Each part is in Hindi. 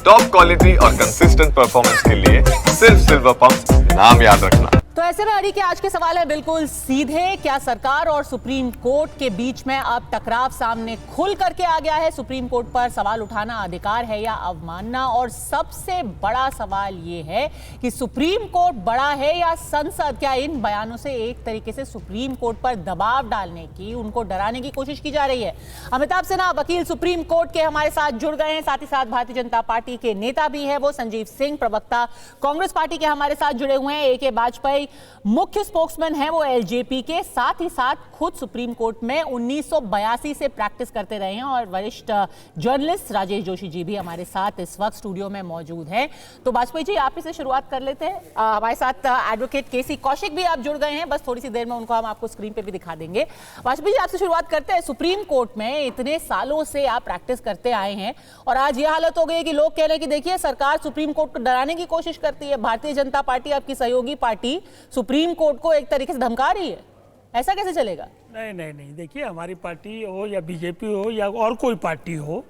टॉप क्वालिटी और कंसिस्टेंट परफॉर्मेंस के लिए सिर्फ सिल्वर पंप नाम याद रखना। तो ऐसे में अड़ी के आज के सवाल है बिल्कुल सीधे, क्या सरकार और सुप्रीम कोर्ट के बीच में अब टकराव सामने खुल करके आ गया है? सुप्रीम कोर्ट पर सवाल उठाना अधिकार है या अवमानना? और सबसे बड़ा सवाल ये है कि सुप्रीम कोर्ट बड़ा है या संसद? क्या इन बयानों से एक तरीके से सुप्रीम कोर्ट पर दबाव डालने की, उनको डराने की कोशिश की जा रही है? अमिताभ सिन्हा वकील सुप्रीम कोर्ट के हमारे साथ जुड़ गए हैं, साथ ही साथ भारतीय जनता पार्टी के नेता भी है वो संजीव सिंह, प्रवक्ता कांग्रेस पार्टी के हमारे साथ जुड़े हुए हैं। ए.के. वाजपेयी मुख्य स्पोक्समैन है वो एलजेपी के, साथ ही साथ खुद सुप्रीम कोर्ट में 1982 से प्रैक्टिस करते रहे हैं। और वरिष्ठ जर्नलिस्ट राजेश जोशी जी भी हमारे साथ इस वक्त स्टूडियो में मौजूद हैं। तो वाजपेयी जी, आप ही से शुरुआत कर लेते हैं। हमारे साथ एडवोकेट केसी कौशिक भी आप जुड़ गए हैं, बस थोड़ी सी देर में उनको हम आपको स्क्रीन पे भी दिखा देंगे। वाजपेयी जी, आपसे शुरुआत करते हैं। सुप्रीम कोर्ट में इतने सालों से आप प्रैक्टिस करते आए हैं और आज ये हालत हो गई है कि लोग कह रहे हैं कि देखिए सरकार सुप्रीम कोर्ट को डराने की कोशिश करती है, भारतीय जनता पार्टी आपकी सहयोगी पार्टी सुप्रीम कोर्ट को एक तरीके से धमका रही है। ऐसा कैसे चलेगा? नहीं, देखिए, हमारी पार्टी हो या बीजेपी हो या और कोई पार्टी हो,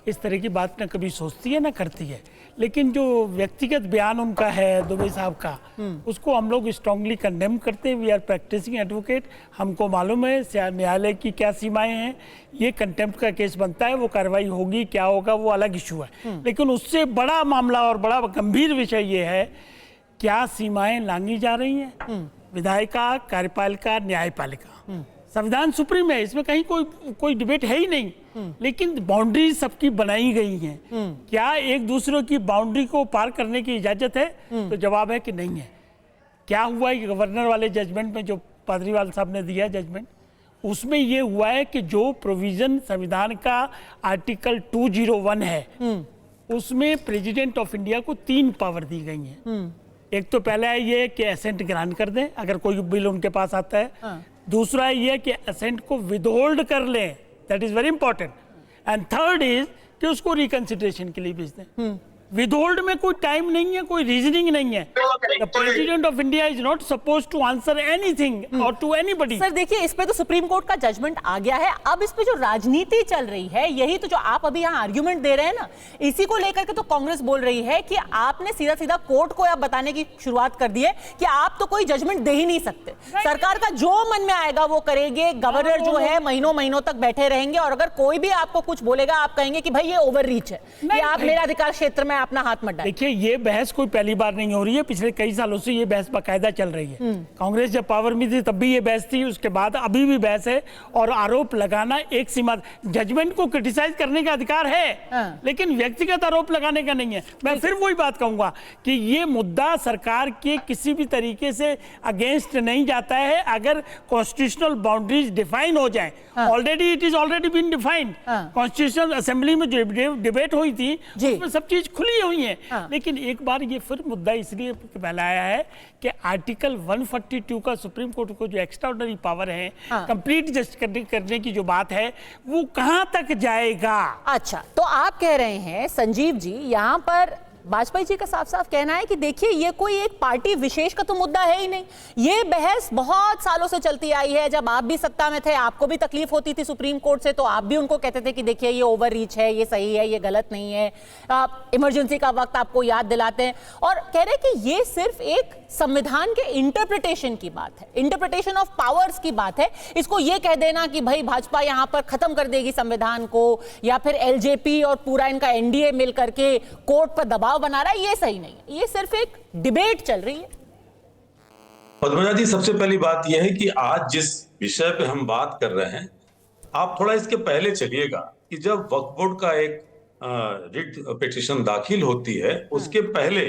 इस तरह की बात न कभी सोचती है ना करती है। लेकिन जो व्यक्तिगत बयान उनका है दुबे साहब का, उसको हम लोग स्ट्रांगली कंडेम करते हैं। वी आर प्रैक्टिसिंग एडवोकेट, हमको मालूम है न्यायालय की क्या सीमाएं हैं। ये कंटेम्प्ट का केस बनता है, वो कार्रवाई होगी, क्या होगा वो अलग इशू है। लेकिन उससे बड़ा मामला और बड़ा गंभीर विषय ये है, क्या सीमाएं लांघी जा रही हैं? विधायिका, कार्यपालिका, न्यायपालिका, संविधान सुप्रीम है, इसमें कहीं कोई डिबेट है ही नहीं। लेकिन बाउंड्री सबकी बनाई गई हैं। क्या एक दूसरे की बाउंड्री को पार करने की इजाजत है? तो जवाब है कि नहीं है। क्या हुआ है कि गवर्नर वाले जजमेंट में जो पादरीवाल साहब ने दिया जजमेंट, उसमें ये हुआ है कि जो प्रोविजन संविधान का आर्टिकल 201 है, उसमें प्रेसिडेंट ऑफ इंडिया को 3 पावर दी गई हैं। एक तो पहला है ये कि असेंट ग्रांट कर दें अगर कोई बिल उनके पास आता है। दूसरा है ये कि असेंट को विदहोल्ड कर लें, that is very important. And third is कि उसको रिकंसिडरेशन के लिए भेज दें। विदहोल्ड में कोई टाइम नहीं है, कोई रीजनिंग नहीं है। The president of India is not suppose to answer anything और टू एनीबडी। सर देखिए, इस पे तो सुप्रीम कोर्ट का जजमेंट आ गया है। अब इस पे जो राजनीति चल रही है, यही तो जो आप अभी यहाँ आर्ग्यूमेंट दे रहे हैं ना, इसी को लेकर के तो कांग्रेस बोल रही है कि आपने सीधा सीधा कोर्ट को अब बताने की शुरुआत कर दी है कि आप तो कोई जजमेंट दे ही नहीं सकते। सरकार का जो मन में आएगा वो करेंगे। गवर्नर जो है महीनों महीनों तक बैठे रहेंगे और अगर कोई भी आपको कुछ बोलेगा आप कहेंगे कि भाई ये ओवर रीच है, ये आप मेरे अधिकार क्षेत्र में अपना हाथ मत डालिए। देखिए, ये बहस कोई पहली बार नहीं हो रही है, पिछले कई सालों से ये बहस बाकायदा चल रही है। कांग्रेस जब पावर में थी तब भी ये बहस थी, उसके बाद अभी भी बहस है। और आरोप लगाना एक सीमा, जजमेंट को क्रिटिसाइज करने का अधिकार है, लेकिन व्यक्तिगत आरोप लगाने का नहीं है। मैं फिर वही बात कहूंगा कि ये मुद्दा सरकार के किसी भी तरीके से अगेंस्ट नहीं जाता है अगर कॉन्स्टिट्यूशनल बाउंड्रीज डिफाइन हो जाए। Already it is already been defined. Constitutional assembly में जो डिबेट हुई थी उसमें सब चीज खुली हुई है। लेकिन एक बार ये फिर मुद्दा इसलिए फैलाया है कि आर्टिकल 142 का सुप्रीम कोर्ट को जो एक्स्ट्राऑर्डिनरी पावर है, कंप्लीट जस्टिस करने की जो बात है, वो कहां तक जाएगा? अच्छा, तो आप कह रहे हैं संजीव जी, यहां पर वाजपेयी जी का साफ साफ कहना है कि देखिए ये कोई एक पार्टी विशेष का तो मुद्दा है ही नहीं। ये बहस बहुत सालों से चलती आई है। जब आप भी सत्ता में थे आपको भी तकलीफ होती थी सुप्रीम कोर्ट से, तो आप भी उनको कहते थे कि देखिए ये ओवर रीच है, ये सही है, ये गलत नहीं है। इमरजेंसी का वक्त आपको याद दिलाते हैं और कह रहे हैं कि ये सिर्फ एक संविधान के इंटरप्रिटेशन की बात है, इंटरप्रिटेशन ऑफ पावर्स की बात है। इसको ये कह देना कि भाई भाजपा यहां पर खत्म कर देगी संविधान को, या फिर एलजेपी और पूरा इनका एनडीए मिलकर के कोर्ट पर दबाव बना रहा है, ये सही नहीं है। ये सिर्फ एक डिबेट चल रही है। पद्मजा जी, सबसे पहली बात यह है कि आज जिस विषय पे हम बात कर रहे हैं, आप थोड़ा इसके पहले चलिएगा कि जब वक्फ बोर्ड का एक रिट पिटीशन दाखिल होती है, उसके पहले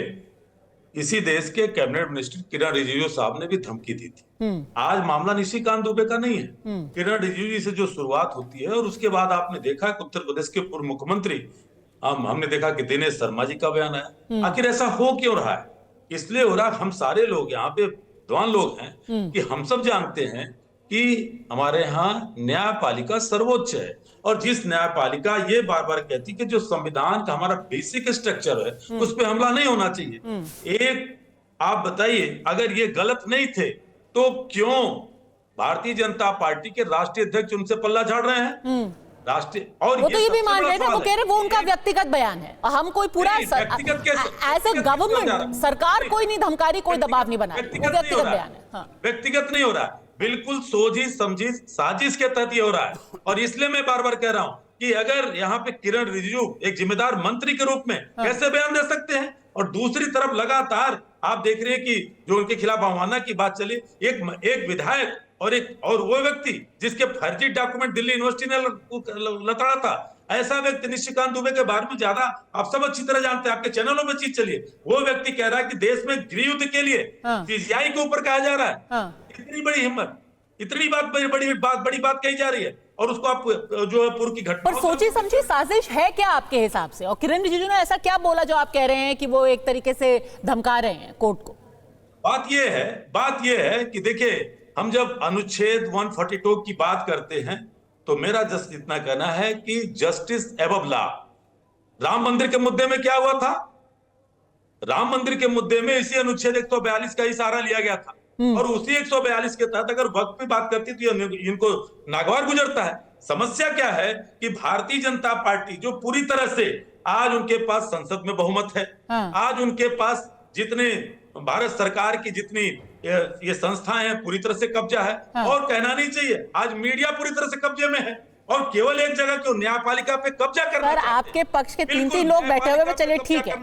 इसी देश के कैबिनेट मिनिस्टर किरण रिजिजू साहब ने भी धमकी दी थी। आज मामला निशिकांत दुबे का नहीं है। किरण रिजिजू जी से जो शुरुआत होती है और उसके बाद आपने देखा कि उत्तर प्रदेश के पूर्व मुख्यमंत्री, हमने देखा कि दिनेश शर्मा जी का बयान आया। आखिर ऐसा हो क्यों रहा है? इसलिए हो रहा, हम सारे लोग यहाँ पे विद्वान लोग हैं कि हम सब जानते हैं कि हमारे यहाँ न्यायपालिका सर्वोच्च है और जिस न्यायपालिका ये बार बार कहती कि जो संविधान का हमारा बेसिक स्ट्रक्चर है उस पर हमला नहीं होना चाहिए। एक आप बताइए, अगर ये गलत नहीं थे तो क्यों भारतीय जनता पार्टी के राष्ट्रीय अध्यक्ष उनसे पल्ला झाड़ रहे हैं? राष्ट्रीय और वो तो ये भी सबसे मान बड़ा रहे थे, वो सवाल कह रहे है। वो उनका व्यक्तिगत बयान है, हम कोई पूरा नहीं, व्यक्तिगत कैसे- एज ए व्यक्तिगत नहीं हो जा गवर्नमेंट रहा। सरकार कोई नहीं धमका रही, कोई दबाव नहीं बना रही, वो व्यक्तिगत नहीं हो व्यक्तिगत रहा बयान है। हाँ। व्यक्तिगत नहीं हो रहा है, बिल्कुल सोची समझी साजिश के तहत ये हो रहा है। और इसलिए मैं बार बार कह रहा हूं कि अगर यहाँ पे किरण रिजिजू एक जिम्मेदार मंत्री के रूप में कैसे बयान दे सकते हैं, और दूसरी तरफ लगातार आप देख रहे हैं कि जो उनके खिलाफ अवमानना की बात चली, एक विधायक और वो व्यक्ति जिसके फर्जी डॉक्यूमेंट दिल्ली यूनिवर्सिटी ने लताड़ा था, ऐसा व्यक्ति निशिकांत दुबे के बारे में ज्यादा आप सब अच्छी तरह जानते हैं, आपके चैनलों में चीज चलिए, वो व्यक्ति कह रहा है कि देश में गृह युद्ध के लिए सीजीआई के ऊपर कहा जा रहा है। हाँ। इतनी बड़ी हिम्मत, इतनी बड़ी बात कही जा रही है, और उसको आप जो है पूर्व की घटना पर सोची समझी साजिश है क्या आपके हिसाब से? और किरण रिजिजू ने ऐसा क्या बोला जो आप कह रहे हैं कि वो एक तरीके से धमका रहे हैं कोर्ट को? बात यह है कि देखिए, हम जब अनुच्छेद 142 की बात करते हैं तो मेरा जस्ट इतना कहना है कि जस्टिस एबव लॉ। राम मंदिर के मुद्दे में क्या हुआ था? राम मंदिर के मुद्दे में इसी अनुच्छेद 142 का ही सहारा लिया गया था, और उसी 142 के तहत अगर वक्त पे बात करती तो इनको नागवार गुजरता है। समस्या क्या है कि भारतीय जनता पार्टी जो पूरी तरह से आज उनके पास संसद में बहुमत है, आज उनके पास जितने भारत सरकार की जितनी ये संस्थाएं हैं पूरी तरह से कब्जा है, और कहना नहीं चाहिए आज मीडिया पूरी तरह से कब्जे में है, और केवल एक जगह क्यों, न्यायपालिका पे कब्जा करना सर चाहते हैं। आपके पक्ष के तीन बिल्कुल, लोग बैठे हुए हैं, न्यायपालिका चलिए पे ठीक कब्जा है, करना